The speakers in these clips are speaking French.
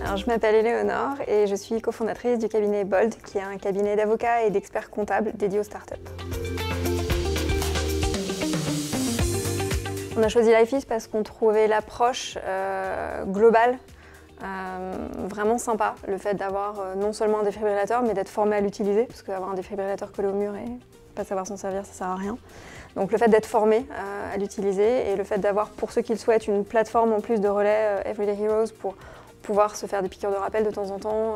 Alors, je m'appelle Éléonore et je suis cofondatrice du cabinet Bold, qui est un cabinet d'avocats et d'experts comptables dédié aux startups. On a choisi Lifeease parce qu'on trouvait l'approche globale vraiment sympa. Le fait d'avoir non seulement un défibrillateur, mais d'être formé à l'utiliser, parce qu'avoir un défibrillateur collé au mur et pas savoir s'en servir, ça sert à rien. Donc le fait d'être formé à l'utiliser et le fait d'avoir, pour ceux qui le souhaitent, une plateforme en plus de relais Everyday Heroes pour pouvoir se faire des piqûres de rappel de temps en temps,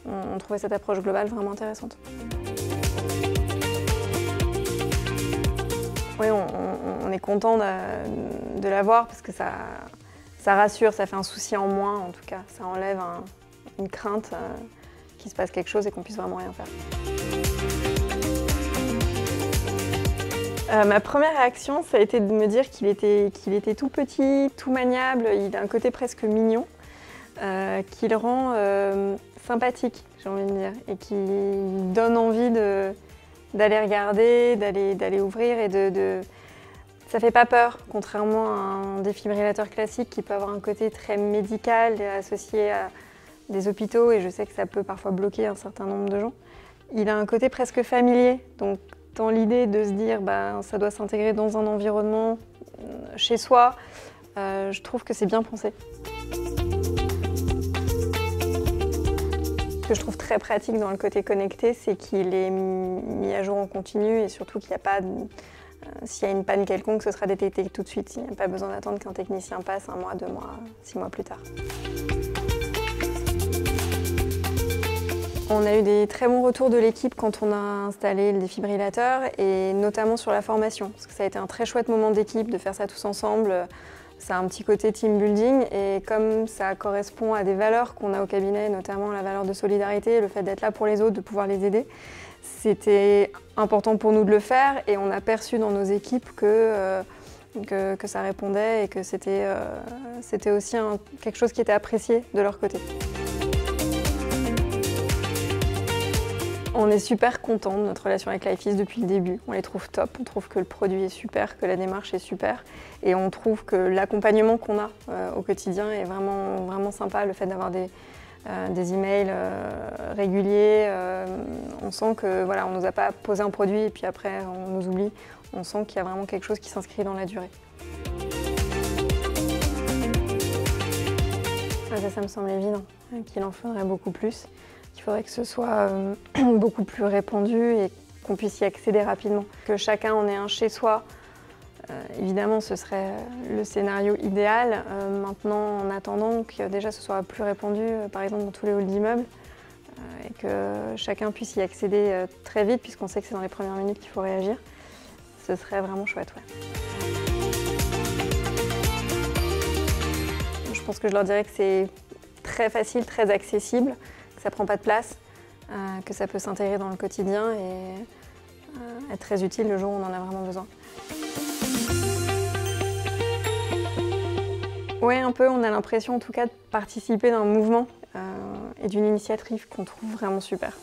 on trouvait cette approche globale vraiment intéressante. Oui, on est content de l'avoir parce que ça rassure, ça fait un souci en moins en tout cas. Ça enlève une crainte qu'il se passe quelque chose et qu'on puisse vraiment rien faire. Ma première réaction, ça a été de me dire qu'il était tout petit, tout maniable, il a un côté presque mignon, qui le rend sympathique, j'ai envie de dire, et qui donne envie d'aller regarder, d'aller ouvrir et ça fait pas peur, contrairement à un défibrillateur classique qui peut avoir un côté très médical associé à des hôpitaux, et je sais que ça peut parfois bloquer un certain nombre de gens. Il a un côté presque familier, donc dans l'idée de se dire ça doit s'intégrer dans un environnement chez soi, je trouve que c'est bien pensé. Ce que je trouve très pratique dans le côté connecté, c'est qu'il est mis à jour en continu et surtout qu'il n'y a pas, s'il y a une panne quelconque, ce sera détecté tout de suite. Il n'y a pas besoin d'attendre qu'un technicien passe 1 mois, 2 mois, 6 mois plus tard. On a eu des très bons retours de l'équipe quand on a installé le défibrillateur et notamment sur la formation, parce que ça a été un très chouette moment d'équipe de faire ça tous ensemble. Ça a un petit côté team building et comme ça correspond à des valeurs qu'on a au cabinet, notamment la valeur de solidarité, le fait d'être là pour les autres, de pouvoir les aider, c'était important pour nous de le faire et on a perçu dans nos équipes que ça répondait et que c'était aussi quelque chose qui était apprécié de leur côté. On est super contents de notre relation avec Lifeease depuis le début. On les trouve top, on trouve que le produit est super, que la démarche est super et on trouve que l'accompagnement qu'on a au quotidien est vraiment, vraiment sympa. Le fait d'avoir des emails réguliers, on sent que voilà, on nous a pas posé un produit et puis après on nous oublie. On sent qu'il y a vraiment quelque chose qui s'inscrit dans la durée. Ça me semble évident, qu'il en faudrait beaucoup plus. Il faudrait que ce soit beaucoup plus répandu et qu'on puisse y accéder rapidement. Que chacun en ait un chez soi, évidemment ce serait le scénario idéal. Maintenant, en attendant que déjà ce soit plus répandu, par exemple dans tous les halls d'immeubles, et que chacun puisse y accéder très vite, puisqu'on sait que c'est dans les premières minutes qu'il faut réagir, ce serait vraiment chouette. Ouais. Je pense que je leur dirais que c'est très facile, très accessible, ça prend pas de place, que ça peut s'intégrer dans le quotidien et être très utile le jour où on en a vraiment besoin. Oui, un peu, on a l'impression en tout cas de participer d'un mouvement et d'une initiative qu'on trouve vraiment super.